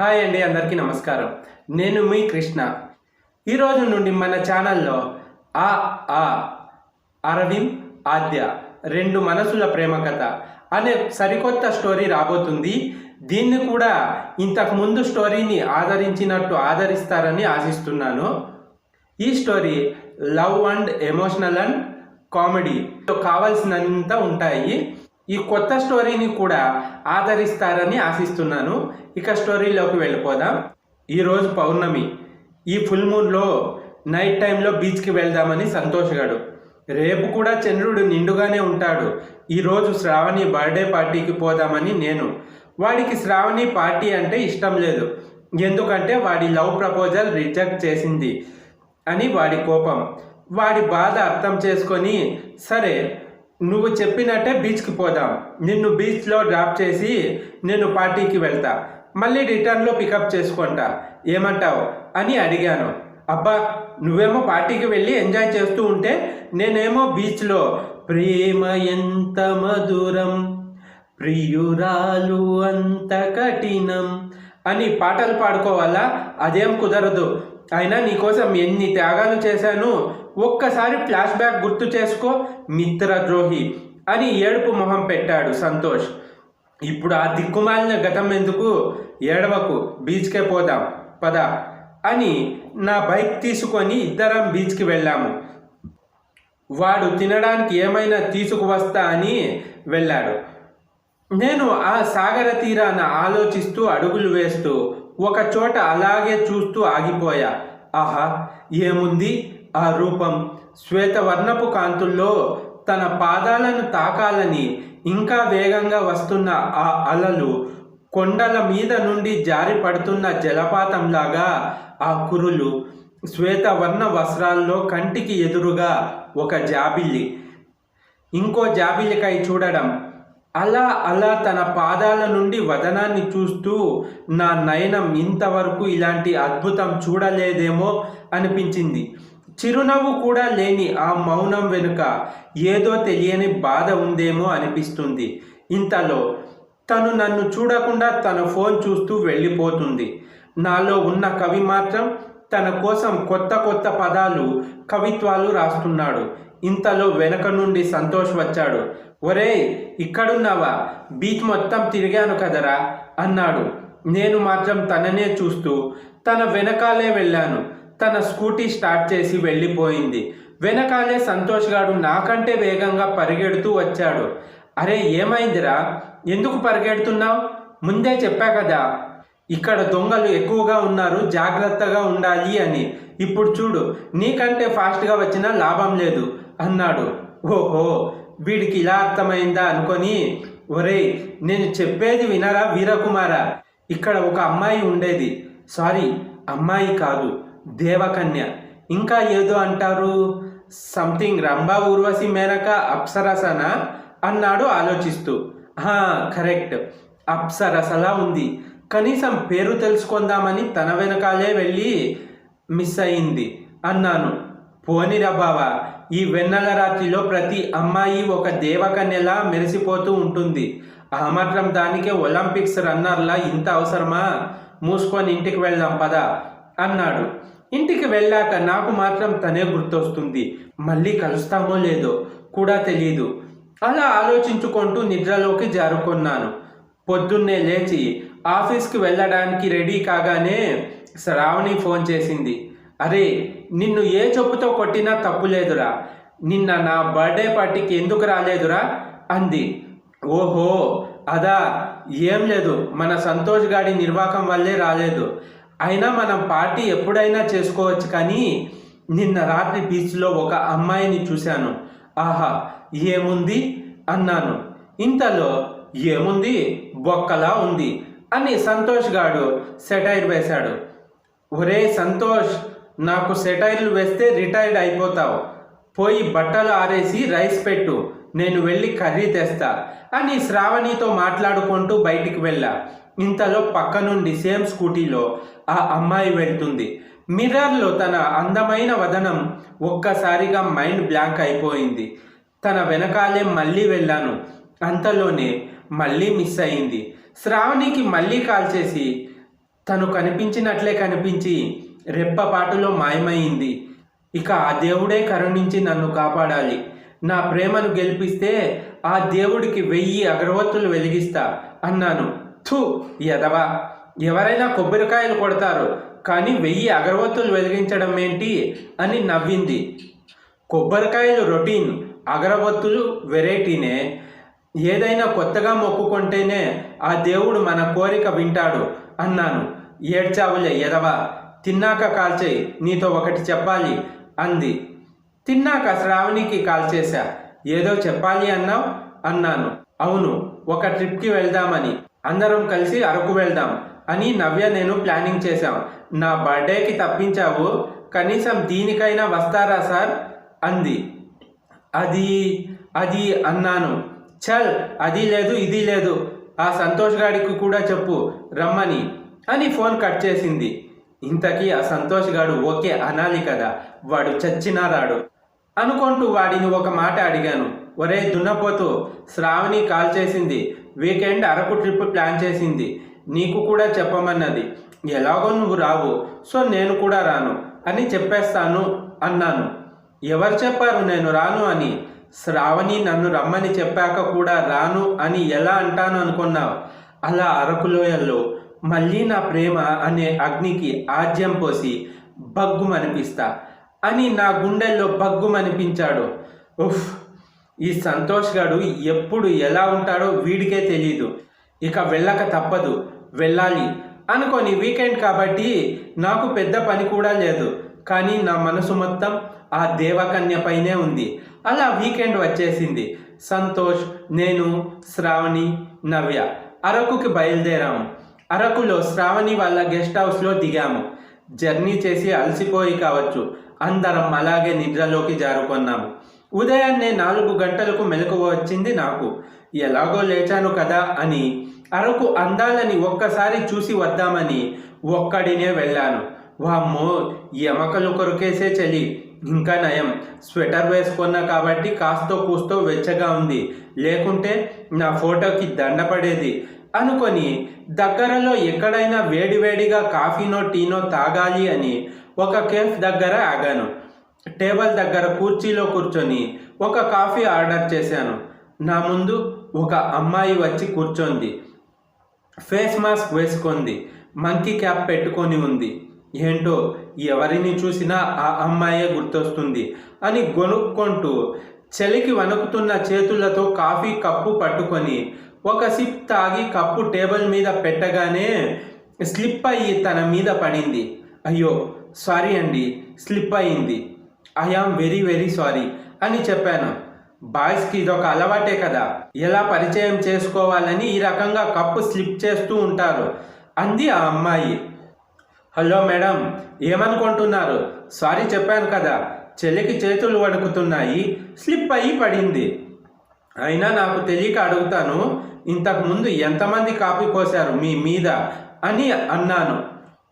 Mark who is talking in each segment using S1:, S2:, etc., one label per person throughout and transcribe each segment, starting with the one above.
S1: Hi అండి, అందరికీ నమస్కారం. నేను మీ కృష్ణ. ఈరోజు నుండి మన ఛానల్లో ఆ ఆ అరవింద్ ఆద్య రెండు మనసుల ప్రేమ కథ అనే సరికొత్త స్టోరీ రాబోతుంది. దీన్ని కూడా ఇంతకు ముందు స్టోరీని ఆదరించినట్టు ఆదరిస్తారని ఆశిస్తున్నాను. ఈ story love and emotional and comedy కావాల్సినంత ఉంటాయి. ఈ కొత్త స్టోరీని కూడా ఆదరిస్తారని ఆశిస్తున్నాను. ఇక స్టోరీలోకి వెళ్ళిపోదాం. ఈరోజు పౌర్ణమి. ఈ ఫుల్ మూన్లో నైట్ టైంలో బీచ్కి వెళ్దామని సంతోష్ గాడు. రేపు కూడా చంద్రుడు నిండుగానే ఉంటాడు. ఈరోజు శ్రావణి బర్త్డే పార్టీకి పోదామని నేను. వాడికి శ్రావణి పార్టీ అంటే ఇష్టం లేదు. ఎందుకంటే వాడి లవ్ ప్రపోజల్ రిజెక్ట్ చేసింది అని వాడి కోపం. వాడి బాధ అర్థం చేసుకొని, సరే నువ్వు చెప్పినట్టే బీచ్కి పోదాం, నిన్ను బీచ్లో డ్రాప్ చేసి నేను పార్టీకి వెళ్తా, మళ్ళీ రిటర్న్లో పికప్ చేసుకుంటా, ఏమంటావు అని అడిగాను. అబ్బా, నువ్వేమో పార్టీకి వెళ్ళి ఎంజాయ్ చేస్తూ ఉంటే నేనేమో బీచ్లో ప్రేమ ఎంత మధురం ప్రియురాలు అంత కఠినం అని పాటలు పాడుకోవాలా? అదేం కుదరదు. అయినా నీకోసం ఎన్ని త్యాగాలు చేశాను, ఒక్కసారి ఫ్లాష్ బ్యాక్ గుర్తు చేసుకో మిత్రద్రోహి అని ఏడుపు మొహం పెట్టాడు సంతోష్. ఇప్పుడు ఆ దిక్కుమాలిన గతం ఎందుకు, ఏడవకు, బీచ్కే పోదాం పద అని నా బైక్ తీసుకొని ఇద్దరం బీచ్కి వెళ్ళాము. వాడు తినడానికి ఏమైనా తీసుకువస్తా అని వెళ్ళాడు. నేను ఆ సాగర తీరాన ఆలోచిస్తూ అడుగులు వేస్తూ ఒక చోట అలాగే చూస్తూ ఆగిపోయా. ఆహా, ఏముంది ఆ రూపం! శ్వేతవర్ణపు కాంతుల్లో తన పాదాలను తాకాలని ఇంకా వేగంగా వస్తున్న ఆ అలలు, కొండల మీద నుండి జారి పడుతున్న జలపాతంలాగా ఆ కురులు, శ్వేతవర్ణ వస్త్రాల్లో కంటికి ఎదురుగా ఒక జాబిల్లి, ఇంకో జాబిల్లికై చూడడం, అలా అలా తన పాదాల నుండి వదనాన్ని చూస్తూ నా నయనం ఇంతవరకు ఇలాంటి అద్భుతం చూడలేదేమో అనిపించింది. చిరునవ్వు కూడా లేని ఆ మౌనం వెనుక ఏదో తెలియని బాధ ఉందేమో అనిపిస్తుంది. ఇంతలో తను నన్ను చూడకుండా తన ఫోన్ చూస్తూ వెళ్ళిపోతుంది. నాలో ఉన్న కవి మాత్రం తన కోసం కొత్త కొత్త పదాలు, కవిత్వాలు రాస్తున్నాడు. ఇంతలో వెనక నుండి సంతోష్ వచ్చాడు. ఒరేయ్, ఇక్కడున్నావా? బీచ్ మొత్తం తిరిగాను కదరా అన్నాడు. నేను మాత్రం తననే చూస్తూ తన వెనకాలే వెళ్ళాను. తన స్కూటీ స్టార్ట్ చేసి వెళ్ళిపోయింది. వెనకాలే సంతోష్ గాడు నాకంటే వేగంగా పరిగెడుతూ వచ్చాడు. అరే, ఏమైందిరా? ఎందుకు పరిగెడుతున్నావు? ముందే చెప్పా కదా ఇక్కడ దొంగలు ఎక్కువగా ఉన్నారు, జాగ్రత్తగా ఉండాలి అని. ఇప్పుడు చూడు, నీకంటే ఫాస్ట్గా వచ్చినా లాభం లేదు అన్నాడు. ఓహో, వీడికి ఇలా అర్థమైందా అనుకొని, ఒరేయ్, నేను చెప్పేది వినరా వీరకుమారా, ఇక్కడ ఒక అమ్మాయి ఉండేది. సారీ, అమ్మాయి కాదు, దేవకన్య. ఇంకా ఏదో అంటారు, సంథింగ్ రంభా, ఊర్వశి, మేనక, అప్సరసనా అన్నాడు ఆలోచిస్తూ. కరెక్ట్, అప్సరసలా ఉంది. కనీసం పేరు తెలుసుకుందామని తన వెనకాలే వెళ్ళి మిస్ అయింది అన్నాను. పోనిరా బావా, ఈ వెన్నెల రాత్రిలో ప్రతి అమ్మాయి ఒక దేవకన్యలా మెరిసిపోతూ ఉంటుంది. ఆ మాత్రం దానికే ఒలింపిక్స్ రన్నర్లా ఇంత అవసరమా? మూసుకొని ఇంటికి వెళ్దాం పద అన్నాడు. ఇంటికి వెళ్ళాక నాకు మాత్రం తనే గుర్తొస్తుంది. మళ్ళీ కలుస్తామో లేదో కూడా తెలియదు. అలా ఆలోచించుకుంటూ నిద్రలోకి జారుకున్నాను. పొద్దున్నే లేచి ఆఫీస్కి వెళ్ళడానికి రెడీ కాగానే శ్రావణి ఫోన్ చేసింది. అరే, నిన్ను ఏ చెప్పుతో కొట్టినా తప్పులేదురా, నిన్న నా బర్త్డే పార్టీకి ఎందుకు రాలేదురా అంది. ఓహో, అదా, ఏం లేదు, మన సంతోష్ గాడి నిర్వాకం వల్లే రాలేదు. అయినా మనం పార్టీ ఎప్పుడైనా చేసుకోవచ్చు, కానీ నిన్న రాత్రి బీచ్లో ఒక అమ్మాయిని చూశాను. ఆహా, ఏముంది అన్నాను. ఇంతలో ఏముంది, బొక్కలా ఉంది అని సంతోష్ గాడు సెటైర్ వేశాడు. ఒరే సంతోష్, నాకు సెటైర్లు వేస్తే రిటైర్డ్ అయిపోతావు. పోయి బట్టలు ఆరేసి రైస్ పెట్టు, నేను వెళ్ళి కర్రీ తెస్తా అని శ్రావణితో మాట్లాడుకుంటూ బయటికి వెళ్ళా. ఇంతలో పక్క నుండి సేమ్ స్కూటీలో ఆ అమ్మాయి వెళ్తుంది. మిర్రర్లో తన అందమైన వదనం ఒక్కసారిగా మైండ్ బ్లాంక్ అయిపోయింది. తన వెనకాలే మళ్ళీ వెళ్ళాను. అంతలోనే మళ్ళీ మిస్ అయింది. శ్రావణికి మళ్ళీ కాల్ చేసి తను కనిపించినట్లే కనిపించి రెప్పపాటులో మాయమైంది. ఇక ఆ దేవుడే కరుణించి నన్ను కాపాడాలి. నా ప్రేమను గెలిపిస్తే ఆ దేవుడికి 1000 అగరవత్తులు వెలిగిస్తా అన్నాను. థూ ఎదవా, ఎవరైనా కొబ్బరికాయలు కొడతారు, కానీ 1000 అగరవత్తులు వెలిగించడం ఏంటి అని నవ్వింది. కొబ్బరికాయలు రొటీన్, అగరవత్తులు వెరైటీనే. ఏదైనా కొత్తగా మొక్కుకుంటేనే ఆ దేవుడు మన కోరిక వింటాడు అన్నాను. ఏడ్చావులే ఎదవా, తిన్నాక కాల్చేయి, నీతో ఒకటి చెప్పాలి అంది. తిన్నాక శ్రావణికి కాల్ చేశా. ఏదో చెప్పాలి అన్నావు అన్నాను. అవును, ఒక ట్రిప్కి వెళ్దామని, అందరం కలిసి అరకు వెళ్దాం అని నవ్య నేను ప్లానింగ్ చేశాం. నా బర్త్డేకి తప్పించావు, కనీసం దీనికైనా వస్తారా సార్ అంది. అది అది అన్నాను. చల్, అది లేదు ఇది లేదు, ఆ సంతోష్ గాడికి కూడా చెప్పు రమ్మని అని ఫోన్ కట్ చేసింది. ఇంతకీ ఆ సంతోష్ గాడు ఓకే అనాలి కదా, వాడు చచ్చినా రాడు అనుకుంటూ వాడిని ఒక మాట అడిగాను. ఒరే దున్నపోతూ, శ్రావణి కాల్ చేసింది, వీకెండ్ అరకు ట్రిప్ ప్లాన్ చేసింది, నీకు కూడా చెప్పమన్నది. ఎలాగో నువ్వు రావు, సో నేను కూడా రాను అని చెప్పేస్తాను అన్నాను. ఎవరు చెప్పారు నేను రాను అని? శ్రావణి నన్ను రమ్మని చెప్పాక కూడా రాను అని ఎలా అంటాను అనుకున్నావు? అలా అరకులోయల్లో మళ్ళీ నా ప్రేమ అనే అగ్నికి ఆజ్యం పోసి బగ్గుమనిపిస్తా అని నా గుండెల్లో బగ్గుమనిపించాడు. ఉఫ్, ఈ సంతోష్ గాడు ఎప్పుడు ఎలా ఉంటాడో వీడికే తెలీదు. ఇక వెళ్ళక తప్పదు, వెళ్ళాలి అనుకొని వీకెండ్ కాబట్టి నాకు పెద్ద పని కూడా లేదు, కానీ నా మనసు మొత్తం ఆ దేవకన్య పైనే ఉంది. అలా వీకెండ్ వచ్చేసింది. సంతోష్, నేను, శ్రావణి, నవ్య అరకుకి బయలుదేరాము. అరకులో శ్రావణి వాళ్ళ గెస్ట్ హౌస్లో దిగాము. జర్నీ చేసి అలసిపోయి కావచ్చు, అందరం అలాగే నిద్రలోకి జారుకున్నాము. ఉదయాన్నే 4 గంటలకు మెలకువ వచ్చింది నాకు. ఎలాగో లేచాను కదా అని అరకు అందాలని ఒక్కసారి చూసి వద్దామని ఒక్కడినే వెళ్ళాను. వామ్మో, ఎమకలు కొరికేసే చలి. ఇంకా నయం, స్వెటర్ వేసుకున్నా కాబట్టి కాస్తో కూస్తో వెచ్చగా ఉంది, లేకుంటే నా ఫోటోకి దండపడేది అనుకొని దగ్గరలో ఎక్కడైనా వేడివేడిగా కాఫీనో టీనో తాగాలి అని ఒక కేఫ్ దగ్గర ఆగాను. టేబుల్ దగ్గర కుర్చీలో కూర్చొని ఒక కాఫీ ఆర్డర్ చేశాను. నా ముందు ఒక అమ్మాయి వచ్చి కూర్చొంది. ఫేస్ మాస్క్ వేసుకుంది, మంకీ క్యాప్ పెట్టుకొని ఉంది. ఏంటో ఎవరిని చూసినా ఆ అమ్మాయే గుర్తొస్తుంది అని గొనుక్కుంటూ చలికి వణుకుతున్న చేతులతో కాఫీ కప్పు పట్టుకొని ఒక సిప్ తాగి కప్పు టేబుల్ మీద పెట్టగానే స్లిప్ అయ్యి తన మీద పడింది. అయ్యో సారీ అండి, స్లిప్ అయింది, ఐఆమ్ వెరీ వెరీ సారీ అని చెప్పాను. బాయ్స్కి ఇదొక అలవాటే కదా, ఎలా పరిచయం చేసుకోవాలని ఈ రకంగా కప్పు స్లిప్ చేస్తూ ఉంటారు అంది ఆ అమ్మాయి. హలో మేడం, ఏమనుకుంటున్నారు? సారీ చెప్పాను కదా, చెల్లికి చేతులు వణుకుతున్నాయి, స్లిప్ అయ్యి పడింది. అయినా నాకు తెలియక అడుగుతాను, ఇంతకుముందు ఎంతమంది కాఫీ పోశారు మీ మీద అని అన్నాను.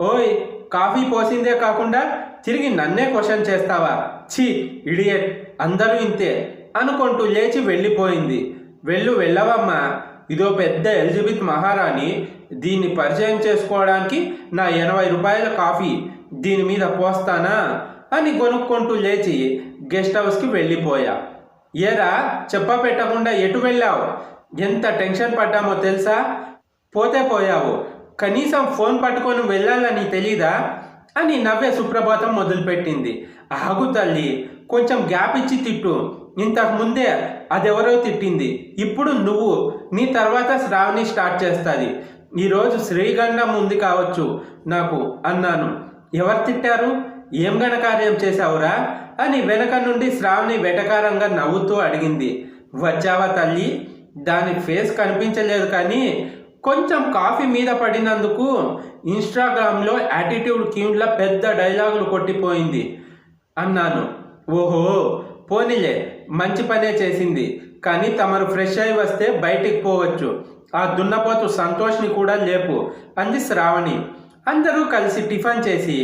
S1: ఓయ్, కాఫీ పోసిందే కాకుండా తిరిగి నన్నే క్వశ్చన్ చేస్తావా? ఛీ ఇడియట్, అందరూ ఇంతే అనుకుంటూ లేచి వెళ్ళిపోయింది. వెళ్ళవమ్మా, ఇదో పెద్ద ఎలిజబెత్ మహారాణి, దీన్ని పరిచయం చేసుకోవడానికి నా 80 రూపాయల కాఫీ దీని మీద పోస్తానా అని కొనుక్కుంటూ లేచి గెస్ట్ హౌస్కి వెళ్ళిపోయా. ఏరా, చెప్ప పెట్టకుండా ఎటు వెళ్ళావు? ఎంత టెన్షన్ పడ్డామో తెలుసా? పోతే పోయావు, కనీసం ఫోన్ పట్టుకొని వెళ్ళాలని తెలీదా అని నవ్వే సుప్రభాతం మొదలుపెట్టింది. ఆగు తల్లి, కొంచెం గ్యాప్ ఇచ్చి తిట్టు. ఇంతకు ముందే అదెవరో తిట్టింది, ఇప్పుడు నువ్వు, నీ తర్వాత శ్రావణి స్టార్ట్ చేస్తుంది. ఈరోజు శ్రీగంధం ఉంది కావచ్చు నాకు అన్నాను. ఎవరు తిట్టారు? ఏం ఘనకార్యం చేశావురా అని వెనక నుండి శ్రావణి వెటకారంగా నవ్వుతూ అడిగింది. వచ్చావా తల్లి? దాని ఫేస్ కనిపించలేదు, కానీ కొంచెం కాఫీ మీద పడినందుకు ఇన్స్టాగ్రామ్లో యాటిట్యూడ్ క్యూన్ల పెద్ద డైలాగులు కొట్టిపోయింది అన్నాను. ఓహో, పోనీలే, మంచి పనే చేసింది, కానీ తమరు ఫ్రెష్ అయి వస్తే బయటికి పోవచ్చు. ఆ దున్నపోతు సంతోష్ని కూడా లేపు అంది శ్రావణి. అందరూ కలిసి టిఫిన్ చేసి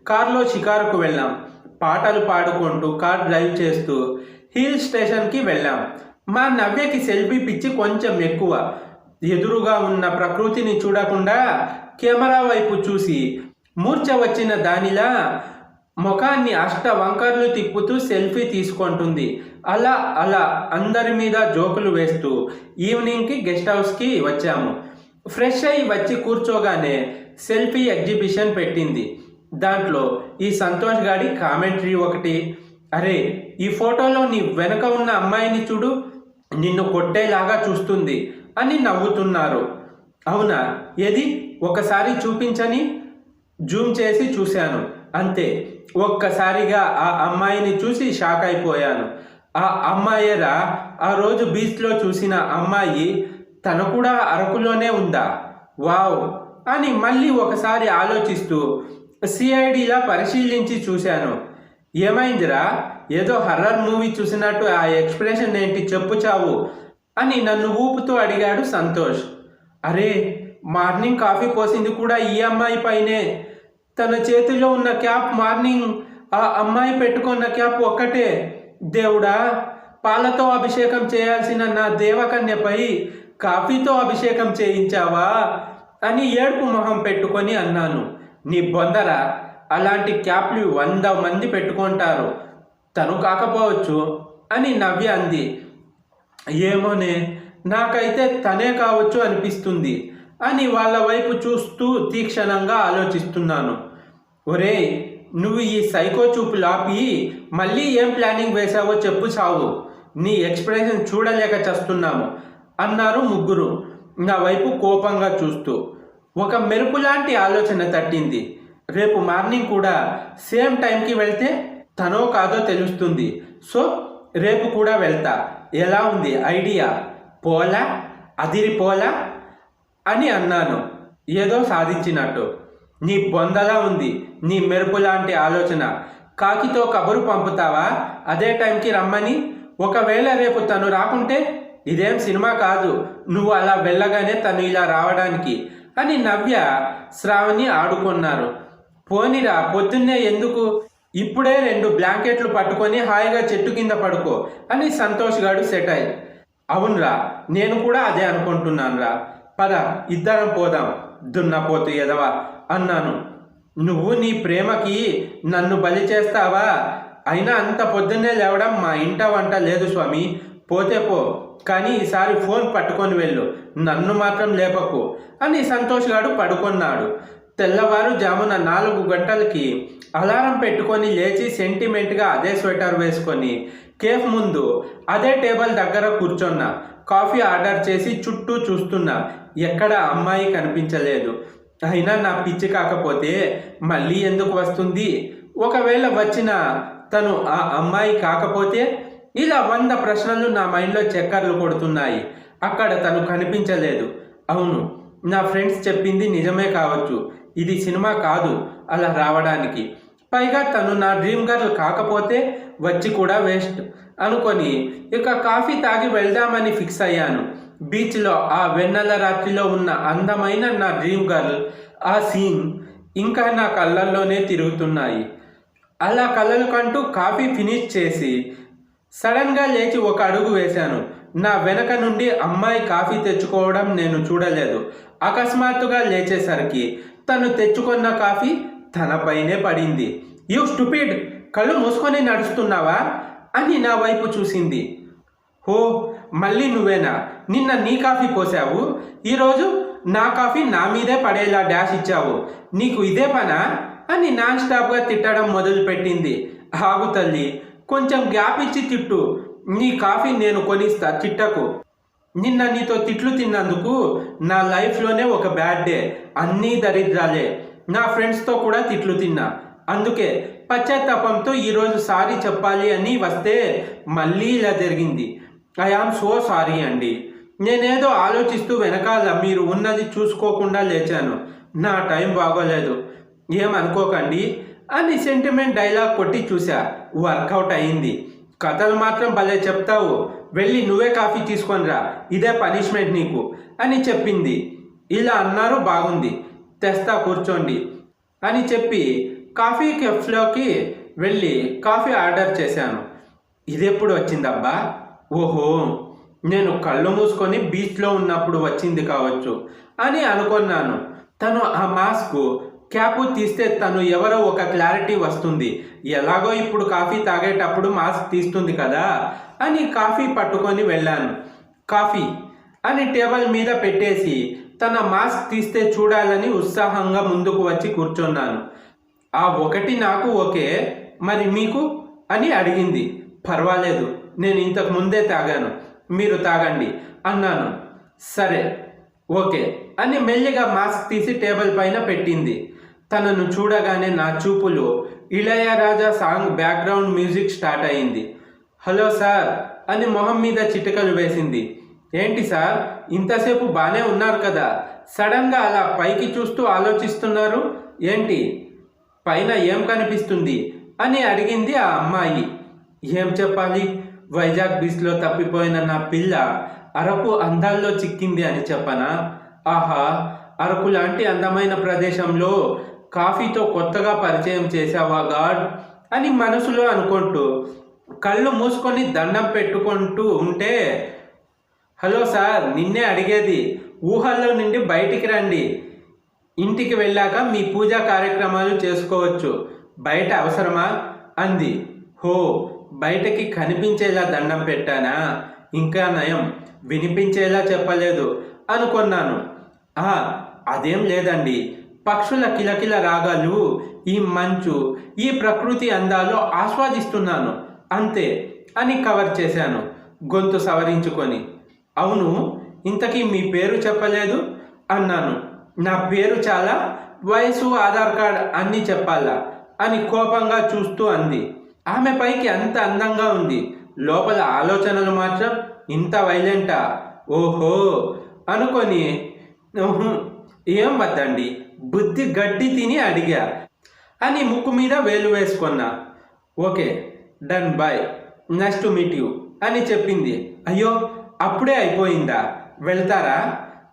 S1: కార్లో షికారుకు వెళ్ళాం. పాటలు పాడుకుంటూ కార్ డ్రైవ్ చేస్తూ హిల్ స్టేషన్కి వెళ్ళాం. మా నవ్యకి సెల్ఫీ పిచ్చి కొంచెం ఎక్కువ. ఎదురుగా ఉన్న ప్రకృతిని చూడకుండా కెమెరా వైపు చూసి మూర్ఛ వచ్చిన దానిలా ముఖాన్ని వంకర్లు తిప్పుతూ సెల్ఫీ తీసుకుంటుంది. అలా అలా అందరి మీద జోకులు వేస్తూ ఈవినింగ్కి గెస్ట్ హౌస్కి వచ్చాము. ఫ్రెష్ అయి వచ్చి కూర్చోగానే సెల్ఫీ ఎగ్జిబిషన్ పెట్టింది. దాంట్లో ఈ సంతోష్ గాడి కామెంటరీ ఒకటి, అరే ఈ ఫోటోలో నీ వెనక ఉన్న అమ్మాయిని చూడు, నిన్ను కొట్టేలాగా చూస్తుంది అని నవ్వుతున్నారు. అవునా, ఏది ఒకసారి చూపించని జూమ్ చేసి చూశాను. అంతే, ఒక్కసారిగా ఆ అమ్మాయిని చూసి షాక్ అయిపోయాను. ఆ అమ్మాయేరా ఆ రోజు బీచ్లో చూసిన అమ్మాయి, తను కూడా అరకులోనే ఉందా? వావ్ అని మళ్ళీ ఒకసారి ఆలోచిస్తూ సిఐడిలా పరిశీలించి చూశాను. ఏమైందిరా, ఏదో హర్రర్ మూవీ చూసినట్టు ఆ ఎక్స్ప్రెషన్ ఏంటి, చెప్పు చావు అని నన్ను ఊపుతూ అడిగాడు సంతోష్. అరే మార్నింగ్ కాఫీ పోసింది కూడా ఈ అమ్మాయి పైనే. తన చేతిలో ఉన్న క్యాప్ మార్నింగ్ ఆ అమ్మాయి పెట్టుకున్న క్యాప్ ఒక్కటే. దేవుడా, పాలతో అభిషేకం చేయాల్సిన నా దేవకన్యపై కాఫీతో అభిషేకం చేయించావా అని ఏడుపు మొహం పెట్టుకొని అన్నాను. నీ బొందరా, అలాంటి క్యాప్లు 100 మంది పెట్టుకుంటారు, తను కాకపోవచ్చు అని నవ్య అంది. ఏమోనే, నాకైతే తనే కావచ్చు అనిపిస్తుంది అని వాళ్ళ వైపు చూస్తూ తీక్షణంగా ఆలోచిస్తున్నాను. ఒరే, నువ్వు ఈ సైకో చూపులు ఆపి మళ్ళీ ఏం ప్లానింగ్ వేశావో చెప్పు చావు, నీ ఎక్స్ప్రెషన్ చూడలేక చేస్తున్నాము అన్నారు ముగ్గురు నా వైపు కోపంగా చూస్తూ. ఒక మెరుపు లాంటి ఆలోచన తట్టింది. రేపు మార్నింగ్ కూడా సేమ్ టైంకి వెళ్తే తనో కాదో తెలుస్తుంది. సో రేపు కూడా వెళ్తా. ఎలా ఉంది ఐడియా? పోలా, అదిరిపోలా అని అన్నాను ఏదో సాధించినట్టు. నీ బొందలా ఉంది నీ మెరుపు లాంటి ఆలోచన. కాకితో కబురు పంపుతావా అదే టైంకి రమ్మని? ఒకవేళ రేపు తను రాకుంటే? ఇదేం సినిమా కాదు, నువ్వు అలా వెళ్ళగానే తను ఇలా రావడానికి అని నవ్య శ్రావణి ఆడుకున్నారు. పోనిరా, పొద్దున్నే ఎందుకు, ఇప్పుడే 2 బ్లాంకెట్లు పట్టుకొని హాయిగా చెట్టు కింద పడుకో అని సంతోష్ గాడు సెట్ అయ్యి. అవునరా, నేను కూడా అదే అనుకుంటున్నాను రా, పద ఇద్దరం పోదాం దున్నపోతు ఎదవా అన్నాను. నువ్వు నీ ప్రేమకి నన్ను బలి చేస్తావా? అయినా అంత పొద్దున్నే లేవడం మా ఇంట వంట లేదు స్వామి, పోతే పో, కానీ ఈసారి ఫోన్ పట్టుకొని వెళ్ళు, నన్ను మాత్రం లేపకు అని సంతోష్ గాడు పడుకున్నాడు. తెల్లవారు జామున 4 గంటలకి అలారం పెట్టుకొని లేచి సెంటిమెంట్గా అదే స్వెటర్ వేసుకొని కేఫ్ ముందు అదే టేబుల్ దగ్గర కూర్చున్నా. కాఫీ ఆర్డర్ చేసి చుట్టూ చూస్తున్నా, ఎక్కడ అమ్మాయి కనిపించలేదు. అయినా నా పిచ్చి కాకపోతే మళ్ళీ ఎందుకు వస్తుంది? ఒకవేళ వచ్చిన తను ఆ అమ్మాయి కాకపోతే? ఇలా 100 ప్రశ్నలు నా మైండ్లో చక్కర్లు కొడుతున్నాయి. అక్కడ తను కనిపించలేదు. అవును, నా ఫ్రెండ్స్ చెప్పింది నిజమే కావచ్చు, ఇది సినిమా కాదు అలా రావడానికి. పైగా తను నా డ్రీమ్ గర్ల్ కాకపోతే వచ్చి కూడా వేస్ట్ అనుకొని ఇక కాఫీ తాగి వెళ్దామని ఫిక్స్ అయ్యాను. బీచ్లో ఆ వెన్నెల రాత్రిలో ఉన్న అందమైన నా డ్రీమ్ గర్ల్, ఆ సీన్ ఇంకా నా కళ్ళల్లోనే తిరుగుతున్నాయి. అలా కళ్ళలు కంటూ కాఫీ ఫినిష్ చేసి సడన్గా లేచి ఒక అడుగు వేశాను. నా వెనక నుండి అమ్మాయి కాఫీ తెచ్చుకోవడం నేను చూడలేదు. అకస్మాత్తుగా లేచేసరికి తను తెచ్చుకున్న కాఫీ తనపైనే పడింది. యూ స్టూపిడ్, కళ్ళు మూసుకొని నడుస్తున్నావా అని నా వైపు చూసింది. హో, మళ్ళీ నువ్వేనా? నిన్న నీ కాఫీ పోసావు, ఈరోజు నా కాఫీ నా మీదే పడేలా డాష్ ఇచ్చావు, నీకు ఇదే పనా అని నాన్ స్టాప్గా తిట్టడం మొదలుపెట్టింది. ఆగు తల్లి, కొంచెం గ్యాప్ ఇచ్చి తిట్టు, నీ కాఫీ నేను కొనిస్తా, తిట్టకు. నిన్న నీతో తిట్లు తిన్నందుకు నా లైఫ్లోనే ఒక బ్యాడ్ డే, అన్నీ దరిద్రాలే. నా ఫ్రెండ్స్తో కూడా తిట్లు తిన్నా, అందుకే పశ్చాత్తాపంతో ఈరోజు సారీ చెప్పాలి అని వస్తే మళ్ళీ ఇలా జరిగింది. ఐ ఆమ్ సో సారీ అండి. నేనేదో ఆలోచిస్తూ వెనకాల మీరు ఉన్నది చూసుకోకుండా లేచాను, నా టైం బాగోలేదు, ఏమనుకోకండి అని సెంటిమెంట్ డైలాగ్ కొట్టి చూసా. వర్కౌట్ అయింది. కథలు మాత్రం భలే చెప్తావు, వెళ్ళి నువ్వే కాఫీ తీసుకొనిరా, ఇదే పనిష్మెంట్ నీకు అని చెప్పింది. ఇలా అన్నారు, బాగుంది, తెస్తా కూర్చోండి అని చెప్పి కాఫీ కెఫ్లోకి వెళ్ళి కాఫీ ఆర్డర్ చేశాను. ఇదెప్పుడు వచ్చిందబ్బా? ఓహో, నేను కళ్ళు మూసుకొని బీచ్లో ఉన్నప్పుడు వచ్చింది కావచ్చు అని అనుకున్నాను. తను ఆ మాస్క్ క్యాప్ తీస్తే తను ఎవరో ఒక క్లారిటీ వస్తుంది. ఎలాగో ఇప్పుడు కాఫీ తాగేటప్పుడు మాస్క్ తీస్తుంది కదా అని కాఫీ పట్టుకొని వెళ్ళాను. కాఫీ అని టేబుల్ మీద పెట్టేసి తన మాస్క్ తీస్తే చూడాలని ఉత్సాహంగా ముందుకు వచ్చి కూర్చున్నాను. ఆ ఒకటి నాకు ఓకే, మరి మీకు అని అడిగింది. పర్వాలేదు, నేను ఇంతకు ముందే తాగాను, మీరు తాగండి అన్నాను. సరే ఓకే అని మెల్లిగా మాస్క్ తీసి టేబుల్ పైన పెట్టింది. తనను చూడగానే నా చూపులు Ilaiyaraaja song background music start అయింది. హలో సార్ అని మొహం మీద చిటికలు వేసింది. ఏంటి సార్, ఇంతసేపు బాగానే ఉన్నారు కదా, సడన్గా అలా పైకి చూస్తూ ఆలోచిస్తున్నారు ఏంటి? పైన ఏం కనిపిస్తుంది అని అడిగింది ఆ అమ్మాయి. ఏం చెప్పాలి, వైజాగ్ బీచ్లో తప్పిపోయిన నా పిల్ల అరకు అందాల్లో చిక్కింది అని చెప్పనా? ఆహా, అరకు లాంటి అందమైన ప్రదేశంలో కాఫీతో కొత్తగా పరిచయం చేశావా గాడ్ అని మనసులో అనుకుంటూ కళ్ళు మూసుకొని దండం పెట్టుకుంటూ ఉంటే, హలో సార్, నిన్నే అడిగేది, ఊహల్లో నుండి బయటికి రండి, ఇంటికి వెళ్ళాక మీ పూజా కార్యక్రమాలు చేసుకోవచ్చు, బయట అవసరమా అంది. హో, బయటకి కనిపించేలా దండం పెట్టానా? ఇంకా నయం, వినిపించేలా చెప్పలేదు అనుకున్నాను. అదేం లేదండి, పక్షుల కిలకిల రాగాలు, ఈ మంచు, ఈ ప్రకృతి అందాలు ఆస్వాదిస్తున్నాను అంతే అని కవర్ చేశాను గొంతు సవరించుకొని. అవును, ఇంతకీ మీ పేరు చెప్పలేదు అన్నాను. నా పేరు చాలా, వయసు, ఆధార్ కార్డ్ అన్నీ చెప్పాలా అని కోపంగా చూస్తూ అంది. ఆమె పైకి అంత అందంగా ఉంది, లోపల ఆలోచనలు మాత్రం ఇంత వైలెంటా? ఓహో అనుకొని ఏం వద్దండి, బుద్ధి గడ్డి తిని అడిగా అని ముక్కు మీద వేలు వేసుకున్నా. Okay done, bye, nice to meet you అని చెప్పింది. అయ్యో, అప్పుడే అయిపోయిందా, వెళ్తారా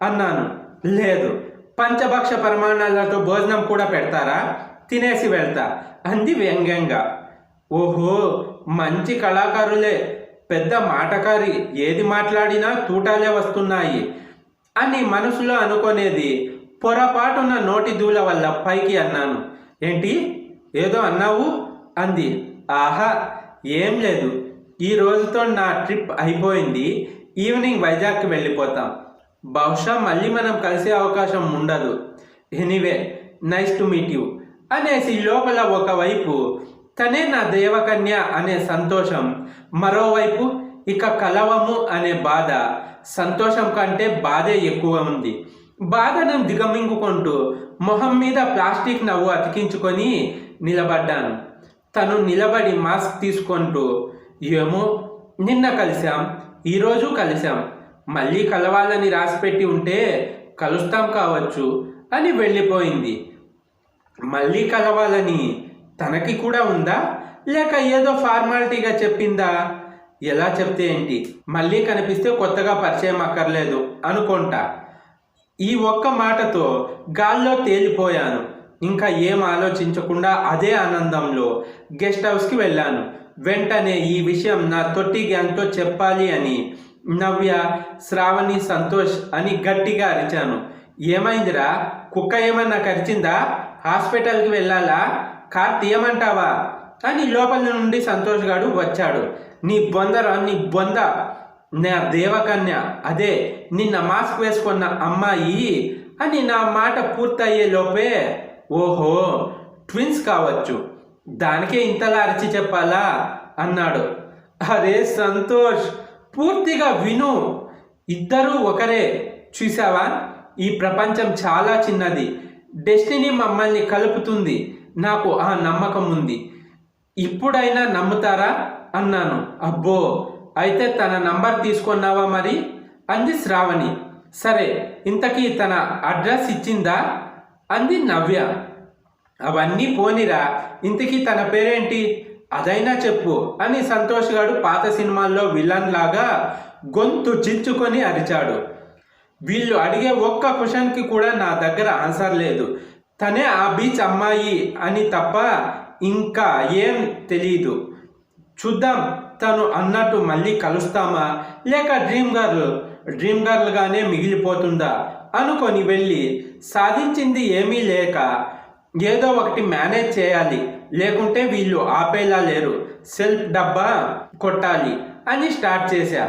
S1: అన్నాను. లేదు, పంచభక్ష పరిమాణాలతో భోజనం కూడా పెడతారా, తినేసి వెళ్తా అంది వ్యంగ్యంగా. ఓహో, మంచి కళాకారులే, పెద్ద మాటకారి, ఏది మాట్లాడినా తూటాలే వస్తున్నాయి అని మనసులో అనుకునేది పొరపాటున నోటి దూల వల్ల పైకి అన్నాను. ఏంటి, ఏదో అన్నావు అంది. ఆహా, ఏం లేదు, ఈ రోజుతో నా ట్రిప్ అయిపోయింది, ఈవినింగ్ వైజాగ్కి వెళ్ళిపోతాం, బహుశా మళ్ళీ మనం కలిసే అవకాశం ఉండదు. Anyway, nice to meet you అనేసి లోపల ఒకవైపు తనే నా దేవకన్య అనే సంతోషం, మరోవైపు ఇక కలవము అనే బాధ. సంతోషం కంటే బాధే ఎక్కువ ఉంది. బాధను దిగమింగుకుంటూ మొహం మీద ప్లాస్టిక్ నవ్వు అతికించుకొని నిలబడ్డాను. తను నిలబడి మాస్క్ తీసుకుంటూ, ఏమో, నిన్న కలిసాం, ఈరోజు కలిసాం, మళ్ళీ కలవాలని రాసిపెట్టి ఉంటే కలుస్తాం కావచ్చు అని వెళ్ళిపోయింది. మళ్ళీ కలవాలని తనకి కూడా ఉందా, లేక ఏదో ఫార్మాలిటీగా చెప్పిందా? ఎలా చెప్తే ఏంటి, మళ్ళీ కనిపిస్తే కొత్తగా పరిచయం అక్కర్లేదు అనుకుంటా. ఈ ఒక్క మాటతో గాల్లో తేలిపోయాను. ఇంకా ఏం ఆలోచించకుండా అదే ఆనందంలో గెస్ట్ హౌస్కి వెళ్ళాను. వెంటనే ఈ విషయం నా తొట్టి గ్యాంగ్తో చెప్పాలి అని నవ్య, శ్రావణి, సంతోష్ అని గట్టిగా అరిచాను. ఏమైందిరా, కుక్క ఏమన్నా కరిచిందా, హాస్పిటల్కి వెళ్ళాలా, కార్ తీయమంటావా అని లోపల నుండి సంతోష్ గాడు వచ్చాడు. నీ బొందరా, నీ బొంద, నా దేవకన్య, అదే నిన్న మాస్క్ వేసుకున్న అమ్మాయి అని నా మాట పూర్తయ్యే లోపే, ఓహో ట్విన్స్ కావచ్చు, దానికే ఇంతలా అరిచి చెప్పాలా అన్నాడు. అరే సంతోష్, పూర్తిగా విను, ఇద్దరూ ఒకరే, చూసావా, ఈ ప్రపంచం చాలా చిన్నది, డెస్టినీ మమ్మల్ని కలుపుతుంది, నాకు ఆ నమ్మకం ఉంది, ఇప్పుడైనా నమ్ముతారా అన్నాను. అబ్బో, అయితే తన నంబర్ తీసుకున్నావా మరి అంది శ్రావణి. సరే, ఇంతకీ తన అడ్రస్ ఇచ్చిందా అంది నవ్య. అవన్నీ పోనిరా, ఇంతకీ తన పేరేంటి, అదైనా చెప్పు అని సంతోష్ గాడు పాత సినిమాల్లో విలన్ లాగా గొంతు చించుకొని అరిచాడు. వీళ్ళు అడిగే ఒక్క క్వశ్చన్కి కూడా నా దగ్గర ఆన్సర్ లేదు. తనే ఆ బీచ్ అమ్మాయి అని తప్ప ఇంకా ఏం తెలీదు. చూద్దాం తను అన్నట్టు మళ్ళీ కలుస్తామా లేక డ్రీమ్ గర్ల్గానే మిగిలిపోతుందా అనుకొని వెళ్ళి సాధించింది ఏమీ లేక ఏదో ఒకటి మేనేజ్ చేయాలి, లేకుంటే వీళ్ళు ఆపేలా లేరు, సెల్ఫ్ డబ్బా కొట్టాలి అని స్టార్ట్ చేశా.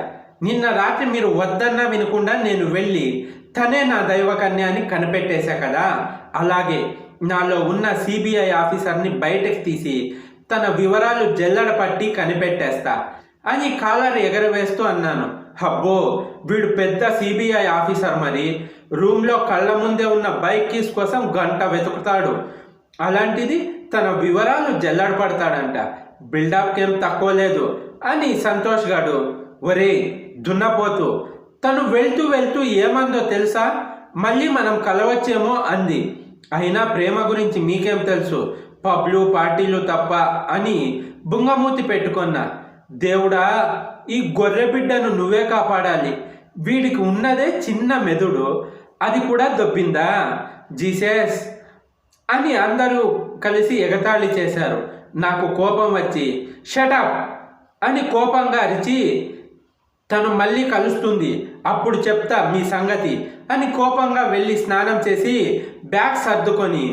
S1: నిన్న రాత్రి మీరు వద్దన్నా వినకుండా నేను వెళ్ళి తనే నా దైవకన్య అని కనిపెట్టేశా కదా, అలాగే నాలో ఉన్న సిబిఐ ఆఫీసర్ని బయటకు తీసి తన వివరాలు జల్లెడ పట్టి కనిపెట్టేస్తా అని కాలర్ ఎగరవేస్తూ అన్నాను. అబ్బో, వీడు పెద్ద సిబిఐ ఆఫీసర్, మరి రూమ్లో కళ్ళ ముందే ఉన్న బైక్ కీస్ కోసం గంట వెతుకుతాడు, అలాంటిది తన వివరాలు జల్లెడ పడతాడంట. బిల్డప్కి ఏం తక్కువ లేదు అని సంతోష్ గాడు, ఒరే దున్నపోతూ, తను వెళ్తూ వెళ్తూ ఏమందో తెలుసా, మళ్ళీ మనం కలవచ్చేమో అంది. అయినా ప్రేమ గురించి మీకేం తెలుసు, పబ్లు పార్టీలు తప్ప అని బుంగమూతి పెట్టుకున్నా. దేవుడా, ఈ గొర్రె బిడ్డను నువ్వే కాపాడాలి, వీడికి ఉన్నదే చిన్న మెదుడు, అది కూడా దొబ్బిందా, జీసస్ అని అందరూ కలిసి ఎగతాళి చేశారు. నాకు కోపం వచ్చి షటప్ అని కోపంగా అరిచి, తను మళ్ళీ కలుస్తుంది అప్పుడు చెప్తా మీ సంగతి అని కోపంగా వెళ్ళి స్నానం చేసి బ్యాగ్ సర్దుకొని,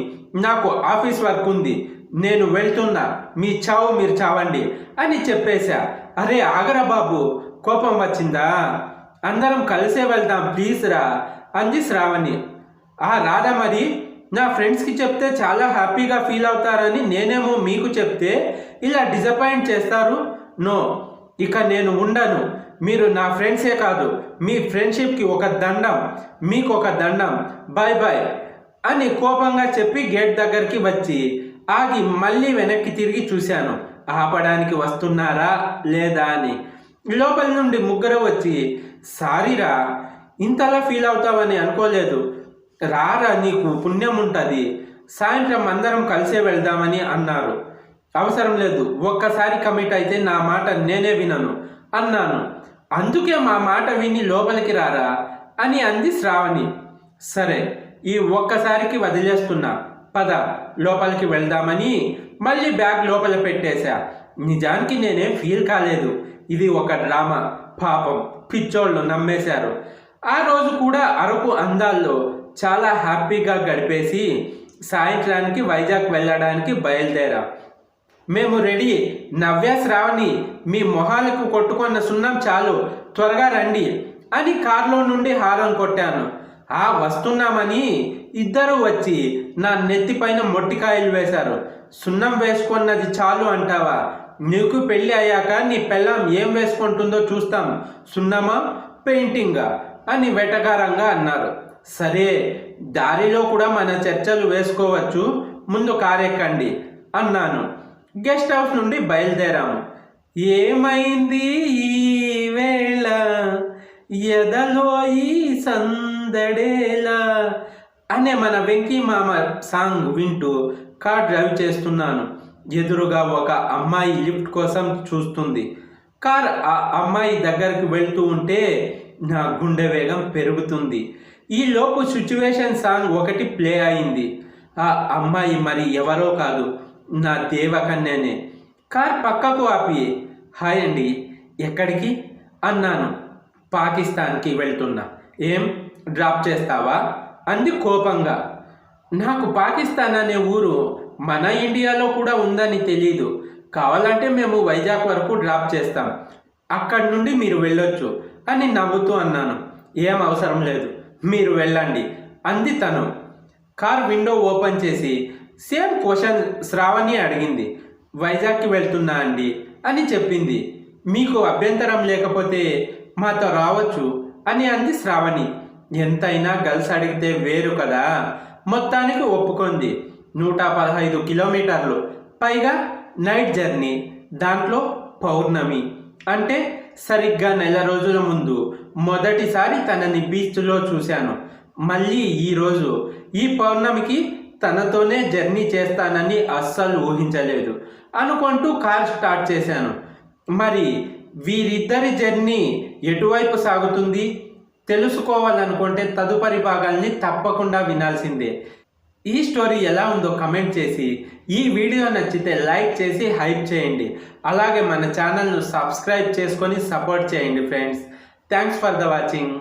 S1: నాకు ఆఫీస్ వర్క్ ఉంది, నేను వెళ్తున్నా, మీ చావు మీరు చావండి అని చెప్పేశా. అరే ఆగరా బాబు, కోపం వచ్చిందా, అందరం కలిసే వెళ్దాం ప్లీజ్ రా అంది శ్రావణి. రాదా, మరి నా ఫ్రెండ్స్కి చెప్తే చాలా హ్యాపీగా ఫీల్ అవుతారని నేనేమో మీకు చెప్తే ఇలా డిసప్పాయింట్ చేస్తారు. నో, ఇక నేను ఉండను, మీరు నా ఫ్రెండ్సే కాదు, మీ ఫ్రెండ్షిప్కి ఒక దండం, మీకు ఒక దండం, బాయ్ బాయ్ అని కోపంగా చెప్పి గేట్ దగ్గరికి వచ్చి ఆగి మళ్ళీ వెనక్కి తిరిగి చూశాను, ఆపడానికి వస్తున్నారా లేదా అని. లోపల నుండి ముగ్గురు వచ్చి, సారీరా, ఇంతలా ఫీల్ అవుతావని అనుకోలేదు, రారా నీకు పుణ్యం ఉంటుంది, సాయంత్రం అందరం కలిసే వెళ్దామని అన్నారు. అవసరం లేదు, ఒక్కసారి కమిట్ అయితే నా మాట నేనే వినను అన్నాను. అందుకే మా మాట విని లోపలికి రారా అని అంది శ్రావణి. సరే, ఈ ఒక్కసారికి వదిలేస్తున్నా, పద లోపలికి వెళ్దామని మళ్ళీ బ్యాగ్ లోపల పెట్టేశా. నిజానికి నేనేం ఫీల్ కాలేదు, ఇది ఒక డ్రామా, పాపం పిచ్చోళ్ళు నమ్మేశారు. ఆ రోజు కూడా అరకు అందాల్లో చాలా హ్యాపీగా గడిపేసి సాయంత్రానికి వైజాగ్ వెళ్ళడానికి బయలుదేరాం. మేము రెడీ, నవ్య శ్రావణి మీ మొహాలకు కొట్టుకున్న సున్నం చాలు, త్వరగా రండి అని కార్లో నుండి హారన్ కొట్టాను. వస్తున్నామని ఇద్దరు వచ్చి నా నెత్తిపైన మొట్టికాయలు వేశారు. సున్నం వేసుకున్నది చాలు అంటావా, నీకు పెళ్ళి అయ్యాక నీ పెళ్ళాం ఏం వేసుకుంటుందో చూస్తాం, సున్నమా పెయింటింగా అని వెటకారంగా అన్నారు. సరే, దారిలో కూడా మన చర్చలు వేసుకోవచ్చు, ముందు కారెక్కండి అన్నాను. గెస్ట్ హౌస్ నుండి బయలుదేరాము. ఏమైంది ఈ వేళ ఎదలో ఈ సందడేలా అనే మన వెంకీ మామ సాంగ్ వింటూ కార్ డ్రైవ్ చేస్తున్నాను. ఎదురుగా ఒక అమ్మాయి లిఫ్ట్ కోసం చూస్తుంది. కార్ ఆ అమ్మాయి దగ్గరికి వెళ్తూ ఉంటే నా గుండె వేగం పెరుగుతుంది. ఈ లోపు సిచ్యువేషన్ సాంగ్ ఒకటి ప్లే అయింది. ఆ అమ్మాయి మరి ఎవరో కాదు, నా దేవకన్యనే. కార్ పక్కకు ఆపి, హాయ్ అండి, ఎక్కడికి అన్నాను. పాకిస్తాన్కి వెళ్తున్నా, ఏం డ్రాప్ చేస్తావా అంది కోపంగా. నాకు పాకిస్తాన్ అనే ఊరు మన ఇండియాలో కూడా ఉందని తెలీదు, కావాలంటే మేము వైజాగ్ వరకు డ్రాప్ చేస్తాం, అక్కడి నుండి మీరు వెళ్ళొచ్చు అని నవ్వుతూ అన్నాను. ఏం అవసరం లేదు, మీరు వెళ్ళండి అంది తను. కార్ విండో ఓపెన్ చేసి సేమ్ క్వశ్చన్ శ్రావణి అడిగింది. వైజాగ్కి వెళ్తున్నా అండి అని చెప్పింది. మీకు అభ్యంతరం లేకపోతే మాతో రావచ్చు అని అంది శ్రావణి. ఎంతైనా గర్ల్స్ అడిగితే వేరు కదా. మొత్తానికి ఒప్పుకుంది. 115 కిలోమీటర్లు, పైగా నైట్ జర్నీ, దాంట్లో పౌర్ణమి అంటే సరిగ్గా నెల రోజుల ముందు మొదటిసారి తనని బీచ్లో చూశాను. మళ్ళీ ఈరోజు ఈ పౌర్ణమికి తనతోనే జర్నీ చేస్తానని అస్సలు ఊహించలేదు అనుకుంటూ కార్ స్టార్ట్ చేశాను. మరి వీరిద్దరి జర్నీ ఎటువైపు సాగుతుంది తెలుసుకోవాలనుకుంటే తదుపరి భాగాల్ని తప్పకుండా వినాల్సిందే. ఈ స్టోరీ ఎలా ఉందో కమెంట్ చేసి, ఈ వీడియో నచ్చితే లైక్ చేసి హైప్ చేయండి. అలాగే మన ఛానల్ను సబ్స్క్రైబ్ చేసుకొని సపోర్ట్ చేయండి friends. Thanks for the watching.